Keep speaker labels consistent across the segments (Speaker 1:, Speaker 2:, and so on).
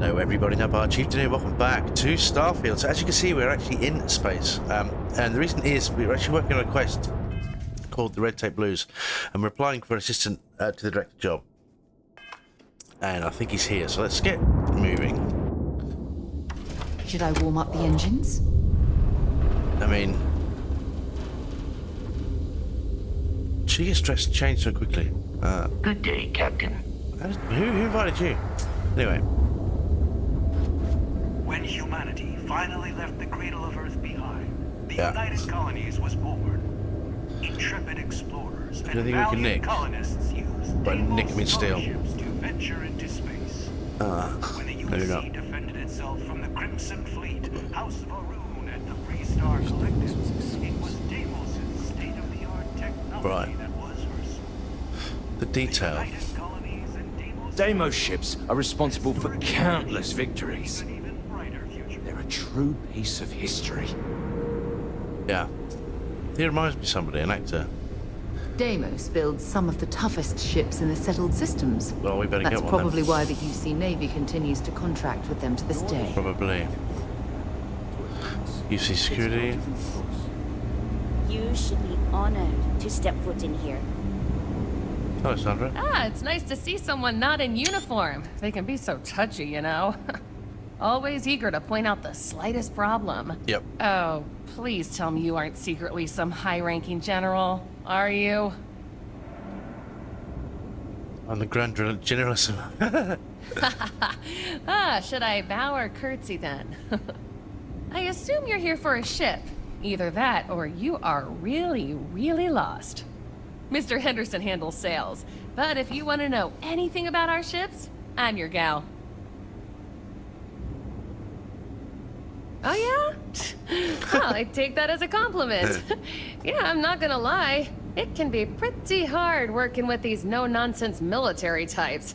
Speaker 1: Hello everybody, Nabar Chieftain here, welcome back to Starfield. So as you can see, we're actually in space, and the reason is we're actually working on a quest called the Red Tape Blues, and we're applying for an assistant to the director job, and I think he's here, so let's get moving.
Speaker 2: Should I warm up the engines?
Speaker 1: I mean, she gets dressed changed so quickly.
Speaker 3: Good day, Captain.
Speaker 1: Who invited you? Anyway.
Speaker 4: When humanity finally left the cradle of Earth behind, the
Speaker 1: Yeah.
Speaker 4: United Colonies was born. Intrepid explorers and
Speaker 1: Anything we can
Speaker 4: valiant
Speaker 1: nick?
Speaker 4: colonists used
Speaker 1: But nick
Speaker 4: Deimos
Speaker 1: them in steel.
Speaker 4: starships to venture into space. When the
Speaker 1: maybe
Speaker 4: UC
Speaker 1: not.
Speaker 4: defended itself from the Crimson Fleet, House of Arun, and the Free Star Collective, it was Deimos' state-of-the-art technology
Speaker 1: Right.
Speaker 4: that was her soul.
Speaker 1: The detail.
Speaker 4: United Colonies and Deimos
Speaker 5: Deimos ships are responsible for countless victories.
Speaker 4: an even brighter future.
Speaker 5: They're a true piece of history.
Speaker 1: Yeah. He reminds me of somebody, an actor.
Speaker 2: Deimos builds some of the toughest ships in the settled systems.
Speaker 1: Well, we better
Speaker 2: That's
Speaker 1: get one
Speaker 2: probably
Speaker 1: then.
Speaker 2: why the UC Navy continues to contract with them to this day.
Speaker 1: Probably. UC security.
Speaker 6: You should be honored to step foot in here.
Speaker 1: Hello, Sandra.
Speaker 7: Ah, it's nice to see someone not in uniform. They can be so touchy, you know. Always eager to point out the slightest problem.
Speaker 1: Yep.
Speaker 7: Oh, please tell me you aren't secretly some high-ranking general, are you?
Speaker 1: I'm the Grand Generalissimo.
Speaker 7: Ah, should I bow or curtsy then? I assume you're here for a ship. Either that or you are really, really lost. Mr. Henderson handles sales, but if you want to know anything about our ships, I'm your gal. Oh yeah? Well, I take that as a compliment. Yeah, I'm not gonna lie. It can be pretty hard working with these no-nonsense military types.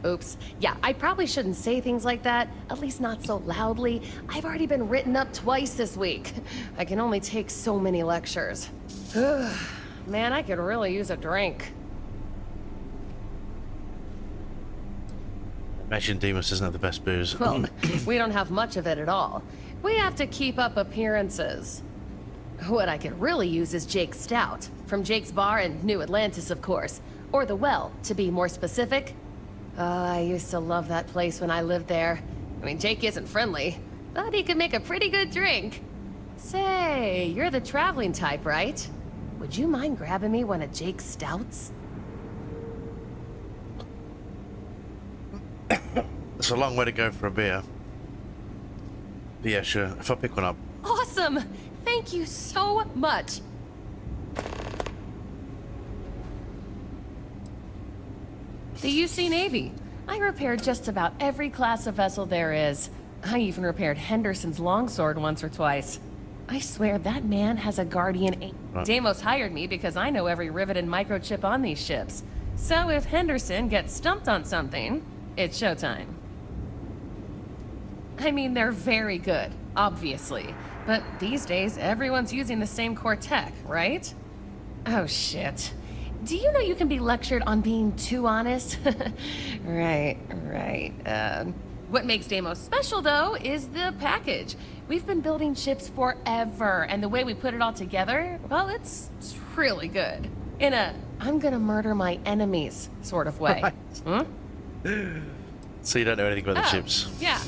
Speaker 7: Oops. Yeah, I probably shouldn't say things like that, at least not so loudly. I've already been written up twice this week. I can only take so many lectures. Man, I could really use a drink.
Speaker 1: Imagine Deimos doesn't have the best booze.
Speaker 7: Well, we don't have much of it at all. We have to keep up appearances. What I could really use is Jake's Stout, from Jake's Bar in New Atlantis, of course. Or The Well, to be more specific. I used to love that place when I lived there. I mean, Jake isn't friendly, but he could make a pretty good drink. Say, you're the traveling type, right? Would you mind grabbing me one of Jake's Stouts?
Speaker 1: It's a long way to go for a beer. But yeah, sure. If I pick one up.
Speaker 7: Awesome! Thank you so much! The UC Navy. I repaired just about every class of vessel there is. I even repaired Henderson's longsword once or twice. I swear that man has a guardian.
Speaker 1: Right.
Speaker 7: Deimos hired me because I know every rivet and microchip on these ships. So if Henderson gets stumped on something, it's showtime. I mean, they're very good, obviously. But these days, everyone's using the same core tech, right? Oh, shit. Do you know you can be lectured on being too honest? Right. What makes Deimos special, though, is the package. We've been building ships forever, and the way we put it all together, well, it's really good. In a, I'm gonna murder my enemies sort of way.
Speaker 1: Right.
Speaker 7: Hmm?
Speaker 1: So you don't know anything about the
Speaker 7: Oh,
Speaker 1: ships.
Speaker 7: yeah.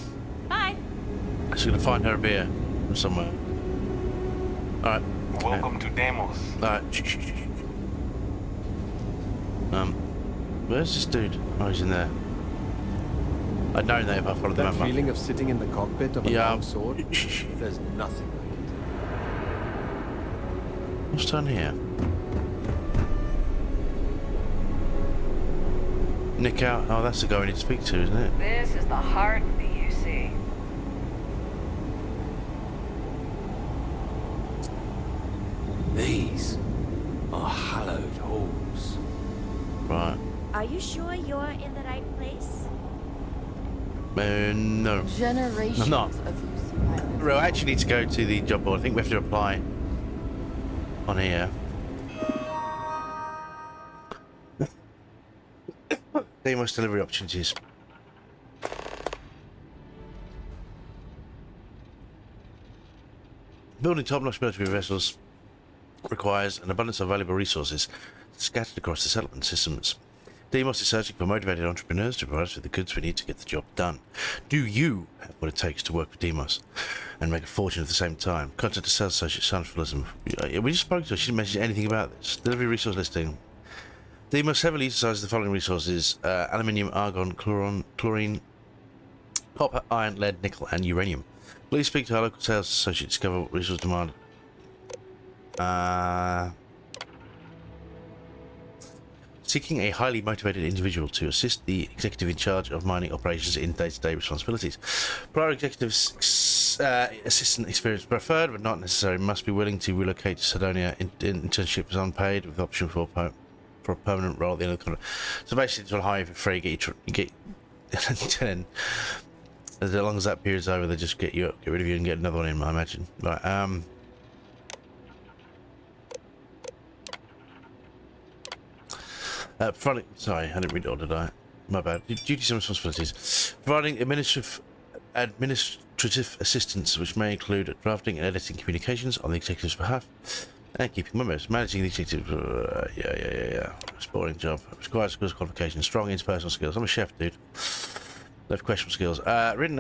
Speaker 7: Bye.
Speaker 1: So you're gonna find her a beer from somewhere. Alright.
Speaker 4: Welcome to Deimos.
Speaker 1: Alright. Where's this dude? Oh, he's in there. I'd known that if I followed the
Speaker 8: That
Speaker 1: map.
Speaker 8: feeling of sitting in the cockpit of a
Speaker 1: Yeah.
Speaker 8: long sword? There's nothing like
Speaker 1: What's down here? Nick out. Oh, that's the guy we need to speak to, isn't it?
Speaker 9: This is the heart of the UC.
Speaker 5: These are hallowed halls.
Speaker 1: Right.
Speaker 6: Are you sure you're in the right place?
Speaker 1: No.
Speaker 2: Generations
Speaker 1: I'm not.
Speaker 2: of UC pilots.
Speaker 1: Well, I actually need to go to the job board. I think we have to apply on here. Deimos delivery opportunities. Building top-notch military vessels requires an abundance of valuable resources scattered across the settlement systems. Deimos is searching for motivated entrepreneurs to provide us with the goods we need to get the job done. Do you have what it takes to work for Deimos and make a fortune at the same time? Contact the sales associate Starfield. We just spoke to her. She didn't mention anything about this. Delivery resource listing. Deimos heavily utilizes the following resources: aluminium, argon, chlorine, copper, iron, lead, nickel, and uranium. Please speak to our local sales associate to discover what resource demand. Seeking a highly motivated individual to assist the executive in charge of mining operations in day-to-day responsibilities. Prior executive assistant experience preferred, but not necessary. Must be willing to relocate to Sardonia. Internship is unpaid with option for a permanent role at the end of the contract. So basically, it's will hire you for free, get then as long as that period's over, they just get rid of you and get another one in, I imagine. Right. Sorry, I didn't read it all, did I? My bad. Duties and responsibilities. Providing administrative assistance, which may include drafting and editing communications on the executive's behalf, and keeping memos. Managing the executive. Yeah. Sporting job. Requires skills, qualifications, strong interpersonal skills. I'm a chef, dude. Left questionable skills. Written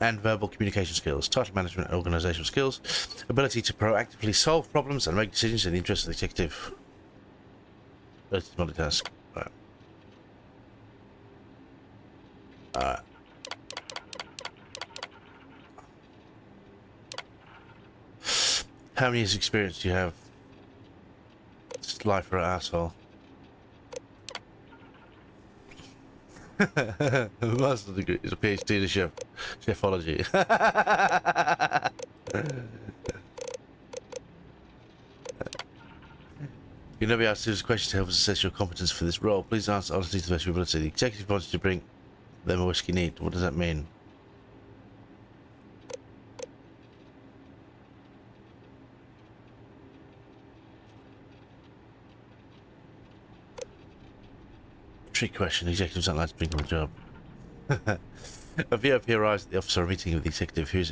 Speaker 1: and verbal communication skills. Title management and organizational skills. Ability to proactively solve problems and make decisions in the interest of the executive. Multitask. Right. How many years experience do you have? It's life for an asshole. Master's degree is a PhD in chefology. You know, be asked serious questions to help us assess your competence for this role. Please answer honestly to the best of your ability. The executive wants you to bring them a whiskey neat. What does that mean? Trick question. Executives aren't allowed to bring them a job. A VIP arrives at the office or a meeting with the executive who is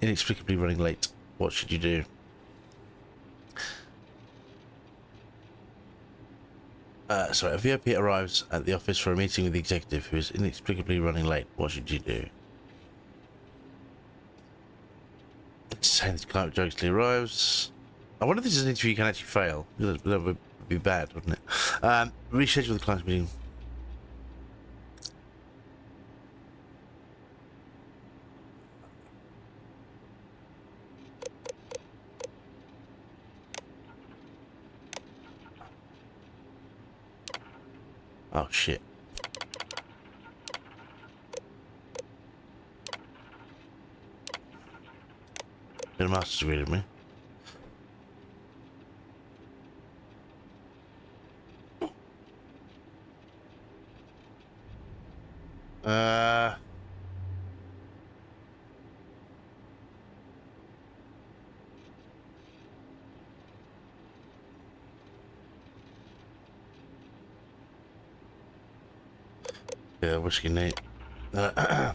Speaker 1: inexplicably running late. What should you do? A VIP arrives at the office for a meeting with the executive who is inexplicably running late. What should you do? Saying the client jokingly arrives. I wonder if this is an interview you can actually fail. That would be bad, wouldn't it? Reschedule the client's meeting. Oh shit. Get a master's degree, didn't we? Yeah, whiskey neat. A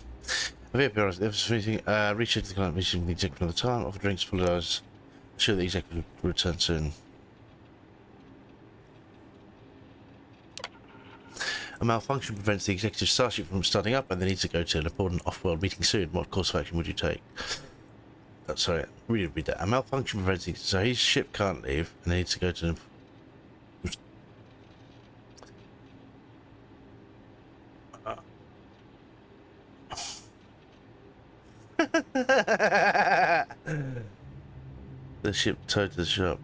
Speaker 1: VIP arrives at the office meeting. Reach out to the client meeting with the executive another time. Offer drinks, apologise. Sure the executive will return soon. A malfunction prevents the executive starship from starting up and they need to go to an important off-world meeting soon. What course of action would you take? Oh, sorry, read that. A malfunction prevents the... So his ship can't leave and they need to go to an... The ship towed to the shop.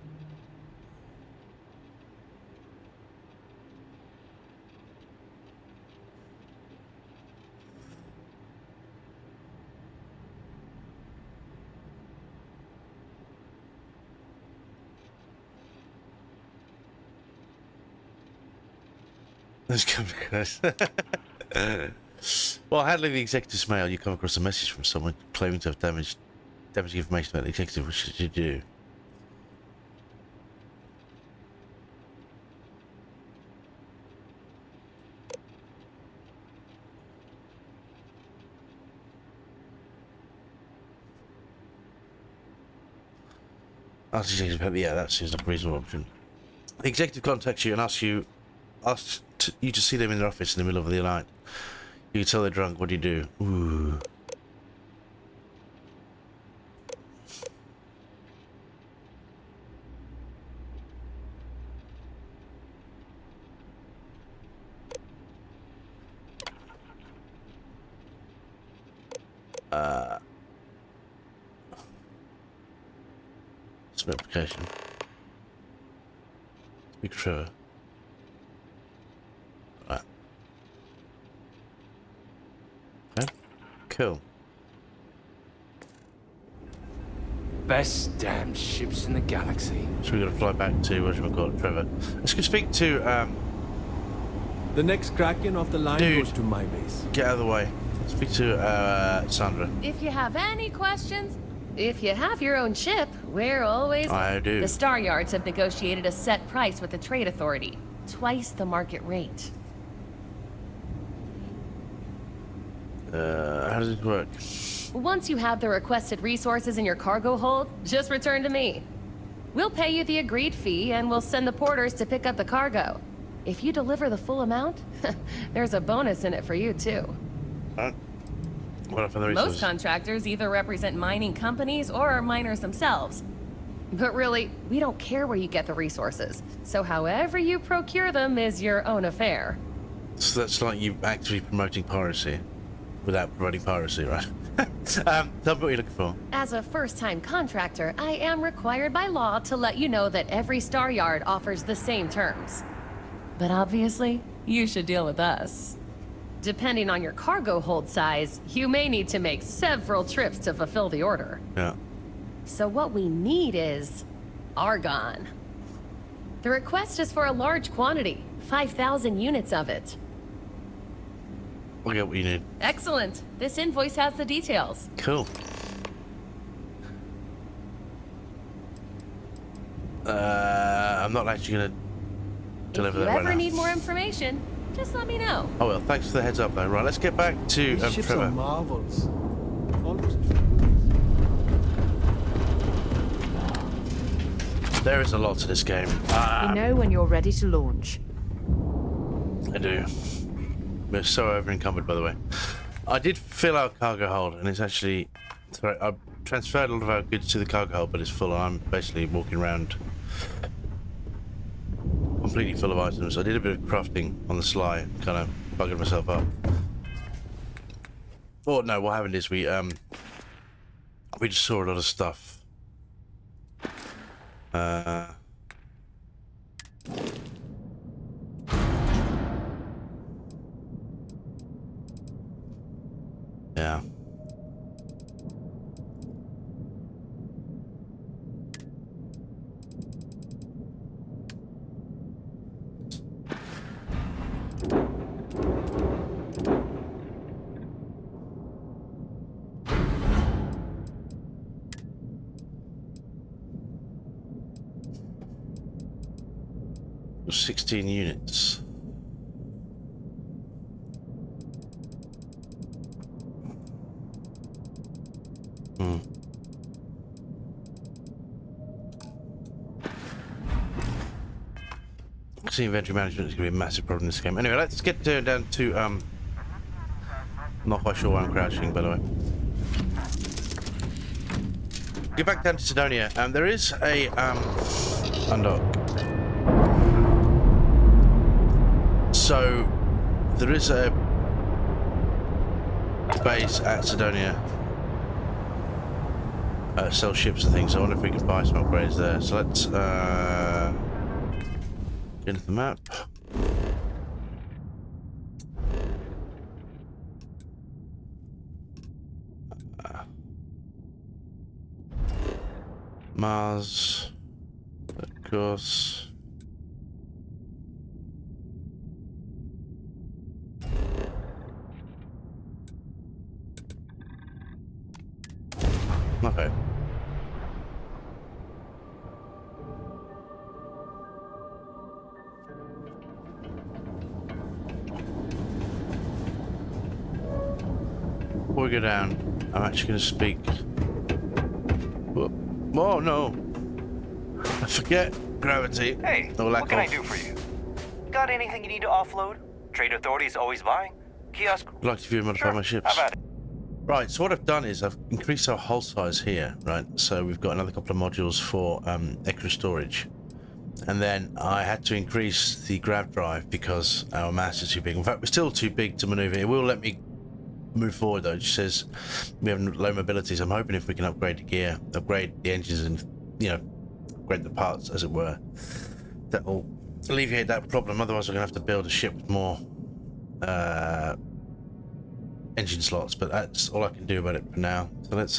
Speaker 1: Let's come across. While handling the executive's mail, you come across a message from someone claiming to have damaging information about the executive. What should you do? Yeah, that seems like a reasonable option. The executive contacts you and asks you to see them in their office in the middle of the night. You can tell they're drunk. What do you do? Ooh. Some application. Speak to Trevor. Right. Okay. Cool.
Speaker 5: Best damn ships in the galaxy.
Speaker 1: So we're gonna fly back to whatchamacallit, Trevor. Let's go speak to
Speaker 8: The next Kraken off the line
Speaker 1: Dude.
Speaker 8: goes to my base.
Speaker 1: get out of the way. Speak to Sandra.
Speaker 7: If you have any questions, if you have your own ship, we're always...
Speaker 1: I do.
Speaker 7: The Staryards have negotiated a set price with the Trade Authority. Twice the market rate.
Speaker 1: How does it work?
Speaker 7: Once you have the requested resources in your cargo hold, just return to me. We'll pay you the agreed fee, and we'll send the porters to pick up the cargo. If you deliver the full amount, there's a bonus in it for you, too.
Speaker 1: What for the resources?
Speaker 7: Most contractors either represent mining companies or miners themselves. But really, we don't care where you get the resources, so however you procure them is your own affair.
Speaker 1: So that's like you actively promoting piracy without promoting piracy, right? Tell me what you're looking for.
Speaker 7: As a first-time contractor, I am required by law to let you know that every Staryard offers the same terms. But obviously, you should deal with us. Depending on your cargo hold size, you may need to make several trips to fulfill the order.
Speaker 1: Yeah.
Speaker 7: So what we need is argon. The request is for a large quantity, 5,000 units of it.
Speaker 1: I'll get what you need.
Speaker 7: Excellent. This invoice has the details.
Speaker 1: Cool. I'm not actually gonna deliver
Speaker 7: If
Speaker 1: that
Speaker 7: you
Speaker 1: right
Speaker 7: ever
Speaker 1: now.
Speaker 7: need more information, just let me know.
Speaker 1: Oh well, thanks for the heads up though. Right, let's get back to
Speaker 8: These ships are
Speaker 1: Trevor.
Speaker 8: marvels. Almost.
Speaker 1: There is a lot to this game.
Speaker 2: You know when you're ready to launch.
Speaker 1: I do. We're so over encumbered, by the way. I did fill our cargo hold, and it's actually... Sorry, I transferred a lot of our goods to the cargo hold, but it's full, and I'm basically walking around completely full of items. I did a bit of crafting on the sly, kind of bugging myself up. Oh no, what happened is we just saw a lot of stuff. Yeah. There's 16 units. See, inventory management is going to be a massive problem in this game. Anyway, let's get down to, I'm not quite sure why I'm crouching, by the way. Get back down to Sidonia. There is a, undock. So, there is a base at Sidonia. Sell ships and things. I wonder if we can buy some upgrades there. So let's, get into the map. Mars, of course. Okay. Before we go down, I'm actually going to speak. Whoa, no! Forget gravity.
Speaker 10: Hey,
Speaker 1: or lack
Speaker 10: what can I
Speaker 1: of.
Speaker 10: do for you? Got anything you need to offload? Trade authorities always buying. Kiosk.
Speaker 1: I'd like to view and modify my ships.
Speaker 10: How about it?
Speaker 1: Right, so what I've done is I've increased our hull size here, right? So we've got another couple of modules for extra storage. And then I had to increase the grav drive because our mass is too big. In fact, we're still too big to maneuver. It will let me move forward though. It just says we have low mobility, so I'm hoping if we can upgrade the gear, upgrade the engines and, you know, upgrade the parts, as it were, that will alleviate that problem. Otherwise, we're going to have to build a ship with more engine slots, but that's all I can do about it for now. So let's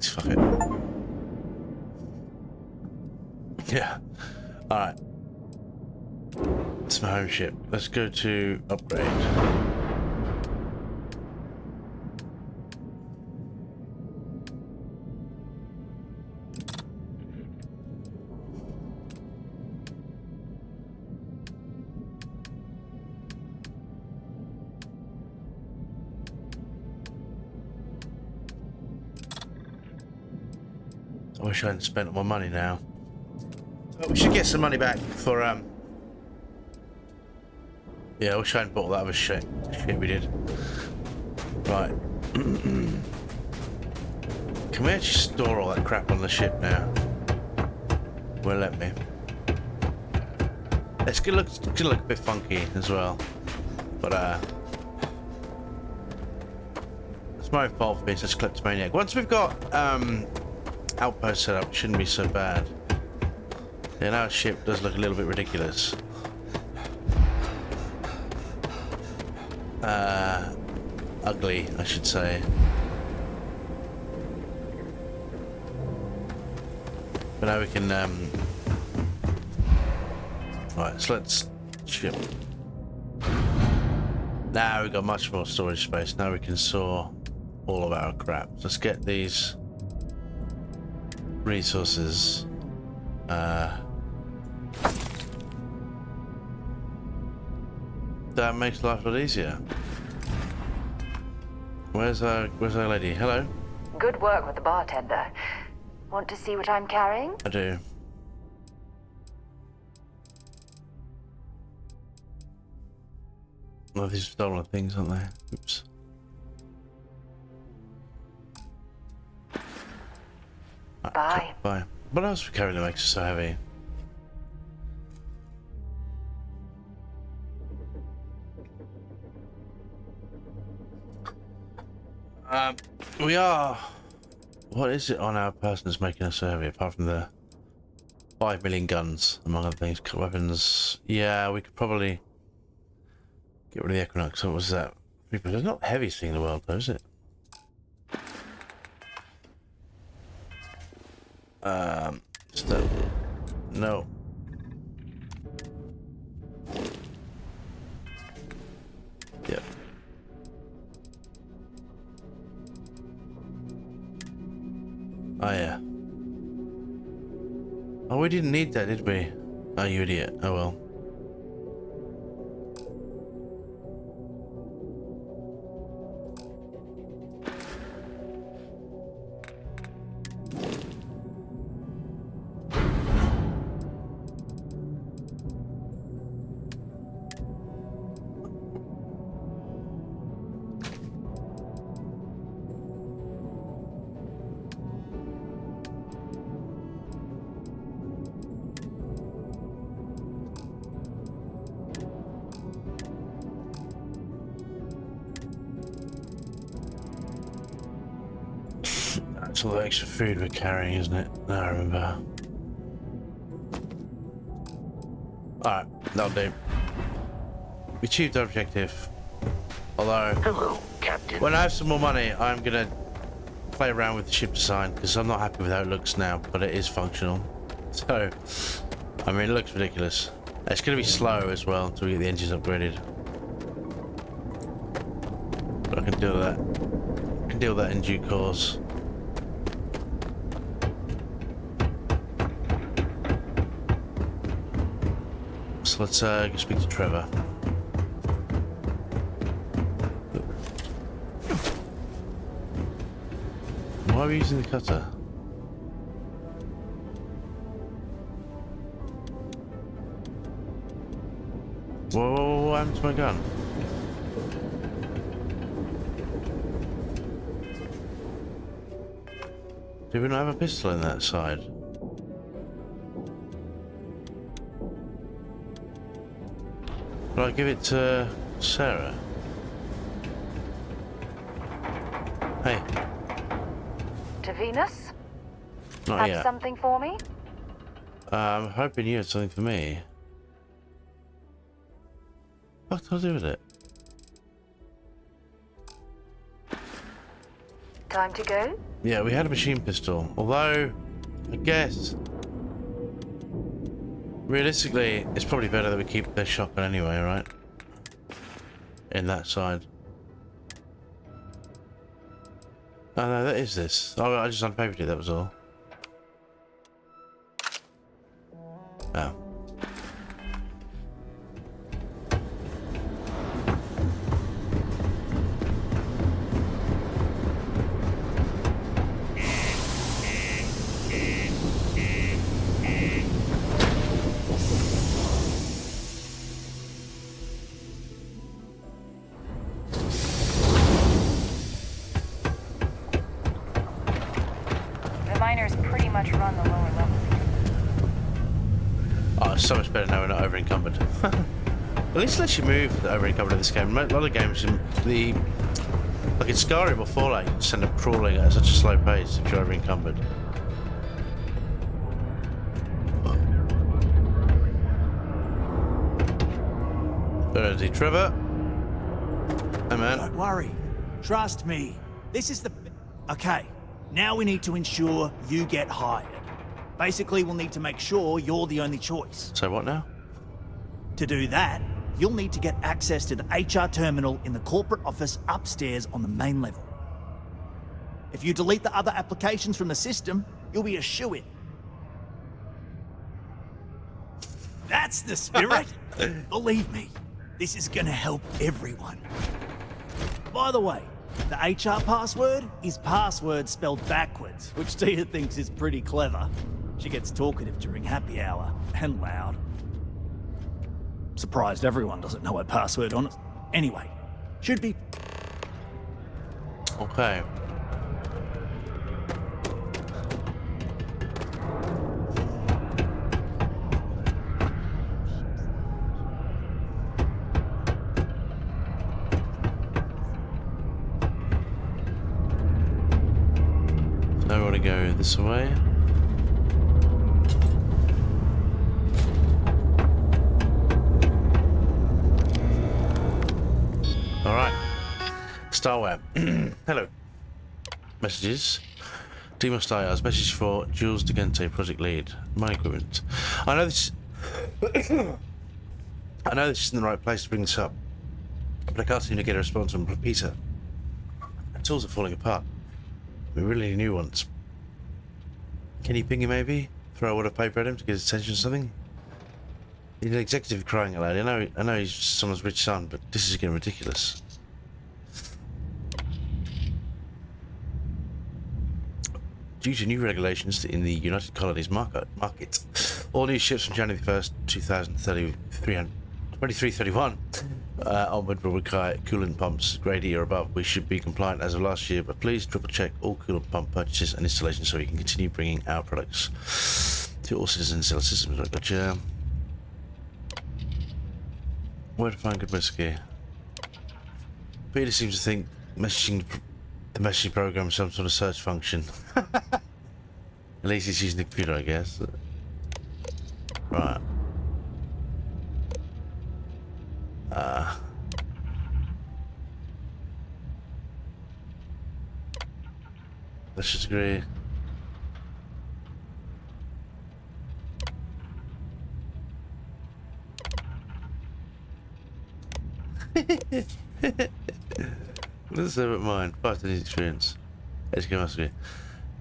Speaker 1: fuck it. Yeah. All right. It's my home ship. Let's go to upgrade. I wish I hadn't spent all my money now. Oh, we should get some money back for yeah, I wish I hadn't bought that other shit we did. Right. Can we actually store all that crap on the ship now? Well, let me. It's gonna look a bit funky as well. But it's my fault for being such a kleptomaniac. Once we've got outpost set up, it shouldn't be so bad. Yeah, now our ship does look a little bit ridiculous. Ugly, I should say. But now we can right, so let's ship. Now we've got much more storage space. Now we can store all of our crap. So let's get these resources. That makes life a lot easier. Where's our lady? Hello?
Speaker 9: Good work with the bartender. Want to see what I'm carrying?
Speaker 1: I do. Well, these are stolen things, aren't they? Oops.
Speaker 9: Bye.
Speaker 1: Bye. What else we carry that makes us so heavy? We are. What is it on our person that's making us so heavy, apart from the 5 million guns, among other things? Weapons. Yeah, we could probably get rid of the Equinox. What was that? It's not the heaviest thing in the world, though, is it? Still. No. Yep. Oh yeah. Oh, we didn't need that, did we? Oh, you idiot. Oh well. That's all the extra food we're carrying, isn't it? No, I remember. Alright, that'll do. We achieved our objective. Although,
Speaker 3: Hello, Captain.
Speaker 1: when I have some more money, I'm gonna play around with the ship design because I'm not happy with how it looks now, but it is functional. So, I mean, it looks ridiculous. It's gonna be slow as well until we get the engines upgraded. But I can deal with that. I can deal with that in due course. So let's go speak to Trevor. Why are we using the cutter? Whoa, what happened to my gun? Do we not have a pistol in that side? Will I give it to Sarah? Hey.
Speaker 9: To Venus?
Speaker 1: Not
Speaker 9: Have
Speaker 1: yet.
Speaker 9: something for me?
Speaker 1: I'm hoping you had something for me. What did I do with it?
Speaker 9: Time to go?
Speaker 1: Yeah, we had a machine pistol. Although, I guess, realistically, it's probably better that we keep the shotgun anyway, right? In that side. Oh no, that is this. Oh, I just unpapered it, that was all. Oh.
Speaker 9: The miners pretty much run the lower levels.
Speaker 1: Oh, it's so much better now we're not over encumbered. At least it lets you move over encumbered in this game. A lot of games, like in Skyrim or Fallout, you can send them crawling at such a slow pace if you're over encumbered. Dirty Trevor. Hey man.
Speaker 11: Don't worry. Trust me. This is the... Okay. Now we need to ensure you get hired. Basically, we'll need to make sure you're the only choice.
Speaker 1: So what now?
Speaker 11: To do that, you'll need to get access to the HR terminal in the corporate office upstairs on the main level. If you delete the other applications from the system, you'll be a shoo-in. That's the spirit! Believe me, this is gonna help everyone. By the way, the HR password is password spelled backwards, which Tia thinks is pretty clever. She gets talkative during happy hour, and loud. Surprised everyone doesn't know her password on it. Anyway, should be...
Speaker 1: Okay. Now we want to go this way. Alright. Starware. Hello. Messages. Deimos Staryard. Message for Jules Dante, project lead. My equipment. I know this isn't the right place to bring this up, but I can't seem to get a response from Peter. The tools are falling apart. We really need new ones. Can you ping him maybe? Throw a wad of paper at him to get his attention or something? He's an executive crying aloud. I know he's someone's rich son, but this is getting ridiculous. Due to new regulations in the United Colonies market, all new ships from January 1st, 2331 onward will require coolant pumps grade E or above. We should be compliant as of last year, but please triple check all coolant pump purchases and installations so we can continue bringing our products to all citizens and seller systems. Right, gotcha. Where to find good whiskey? Peter seems to think the messaging program is some sort of search function. At least he's using the computer, I guess. Right. Let's just agree. Let's have it mine. 5 to experience. Education mastery.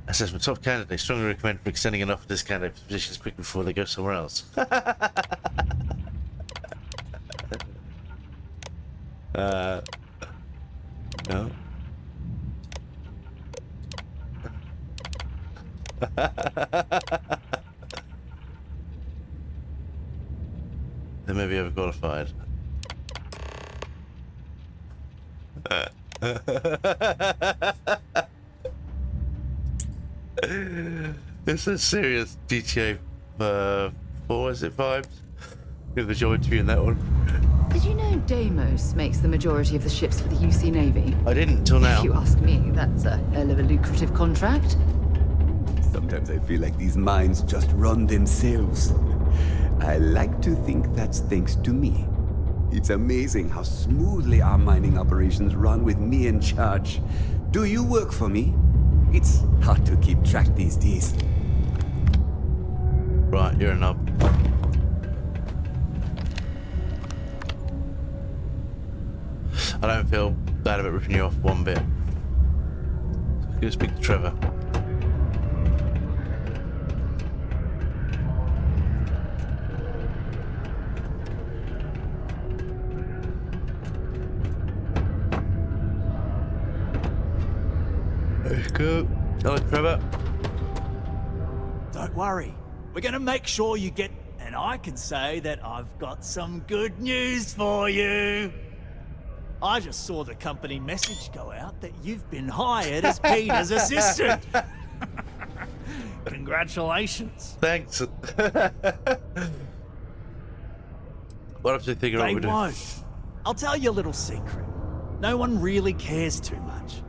Speaker 1: Assessment. Top candidate. Strongly recommend for extending an offer to this candidate for positions quick before they go somewhere else. No. They may be overqualified. It's a serious GTA 4, is it 5? With the geometry in that one.
Speaker 2: Did you know Deimos makes the majority of the ships for the UC Navy?
Speaker 1: I didn't until now.
Speaker 2: If you ask me, that's a hell of a lucrative contract.
Speaker 12: Sometimes I feel like these mines just run themselves. I like to think that's thanks to me. It's amazing how smoothly our mining operations run with me in charge. Do you work for me? It's hard to keep track these days.
Speaker 1: Right, you're a knob. I don't feel bad about ripping you off one bit. So go speak to Trevor. Let's go. Hello, Trevor.
Speaker 11: Don't worry. We're gonna make sure you get... And I can say that I've got some good news for you. I just saw the company message go out that you've been hired as Peter's assistant. Congratulations.
Speaker 1: Thanks. What else do you think
Speaker 11: They
Speaker 1: we're doing?
Speaker 11: won't. I'll tell you a little secret. No one really cares too much.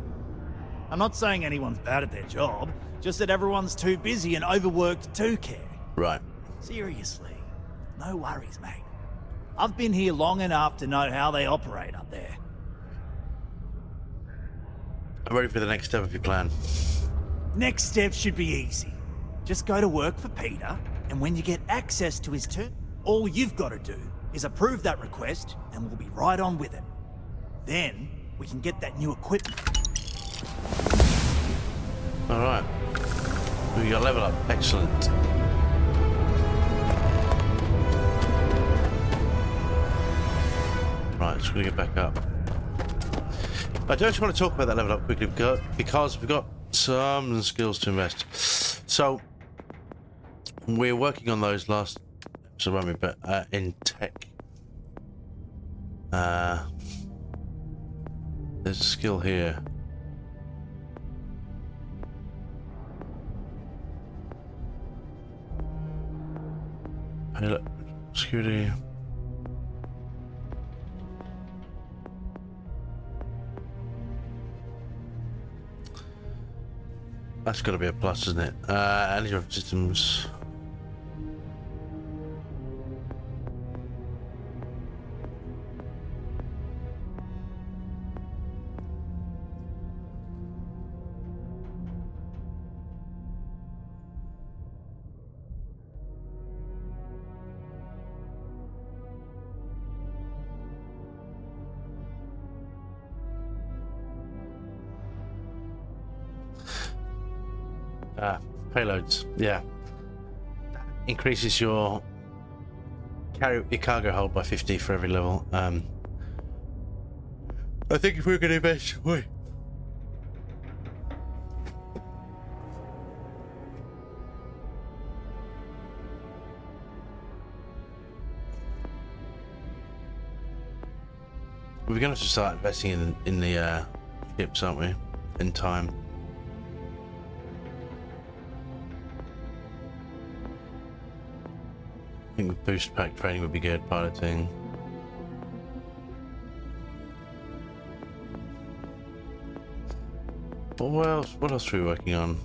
Speaker 11: I'm not saying anyone's bad at their job, just that everyone's too busy and overworked to care.
Speaker 1: Right.
Speaker 11: Seriously, no worries, mate. I've been here long enough to know how they operate up there.
Speaker 1: I'm ready for the next step of your plan.
Speaker 11: Next step should be easy. Just go to work for Peter, and when you get access to his turn, all you've got to do is approve that request, and we'll be right on with it. Then, we can get that new equipment.
Speaker 1: Alright. We got level up. Excellent. Right, just gonna get back up. I do actually want to talk about that level up quickly because we've got some skills to invest. So we're working on those last episode, weren't we? But in tech, there's a skill here. Hey, look, security. That's got to be a plus, isn't it? Energy systems. Payloads, yeah. Increases your cargo hold by 50 for every level. I think if we're going to invest, wait. We're going to have to start investing in the ships, aren't we? In time. I think with boost pack training would be good, piloting. But what else are we working on?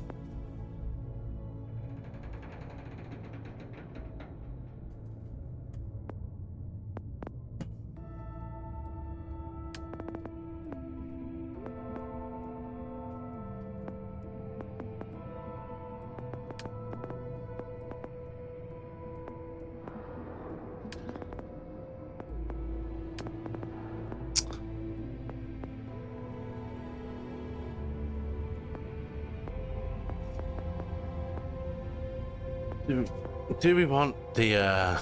Speaker 1: Do we want the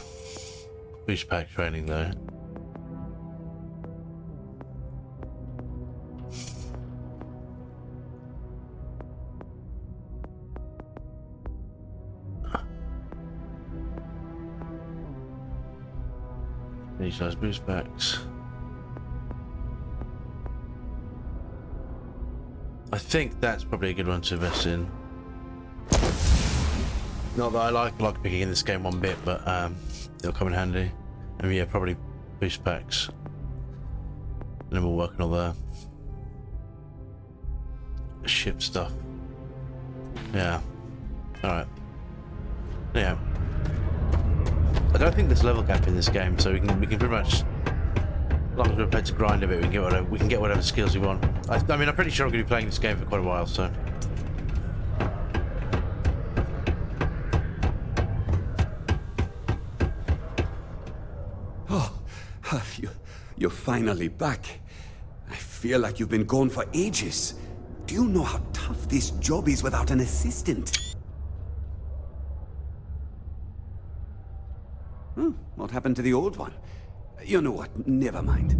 Speaker 1: boost pack training though? Initialize boost packs. I think that's probably a good one to invest in. Not that I like lockpicking in this game one bit, but it'll come in handy. And yeah, probably boost packs. And then we'll work on all the ship stuff. Yeah. Alright. Yeah. I don't think there's level cap in this game, so we can pretty much, as long as we're prepared to grind a bit, we can get whatever skills we want. I mean, I'm pretty sure I'm going to be playing this game for quite a while, so.
Speaker 12: You're finally back. I feel like you've been gone for ages. Do you know how tough this job is without an assistant? What happened to the old one? You know what? Never mind.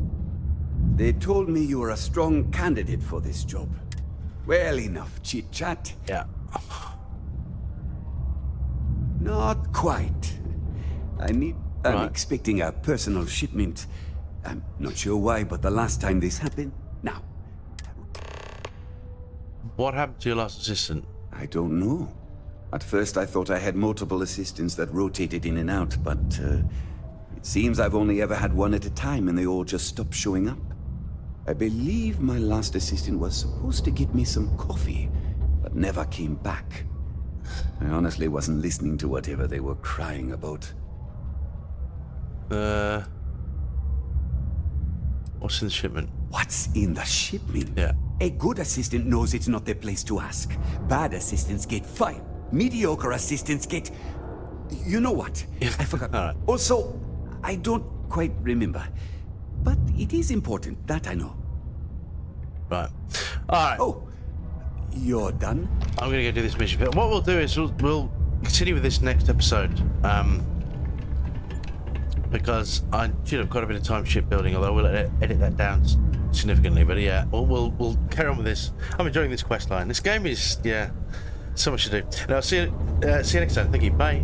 Speaker 12: They told me you were a strong candidate for this job. Well, enough chit-chat.
Speaker 1: Yeah.
Speaker 12: Not quite. I'm expecting a personal shipment. I'm not sure why, but the last time this happened... Now.
Speaker 1: What happened to your last assistant?
Speaker 12: I don't know. At first I thought I had multiple assistants that rotated in and out, but it seems I've only ever had one at a time and they all just stopped showing up. I believe my last assistant was supposed to get me some coffee, but never came back. I honestly wasn't listening to whatever they were crying about.
Speaker 1: What's in the shipment?
Speaker 12: What's in the shipment?
Speaker 1: Yeah.
Speaker 12: A good assistant knows it's not their place to ask. Bad assistants get fired. Mediocre assistants get... You know what? I forgot.
Speaker 1: All right.
Speaker 12: Also, I don't quite remember. But it is important, that I know.
Speaker 1: Right. Alright.
Speaker 12: Oh, you're done?
Speaker 1: I'm going to go do this mission. What we'll do is we'll continue with this next episode. Because I should have got a bit of time shipbuilding, although we'll edit that down significantly. But yeah, we'll carry on with this. I'm enjoying this quest line. This game is, yeah, so much to do. And I'll see you next time. Thank you. Bye.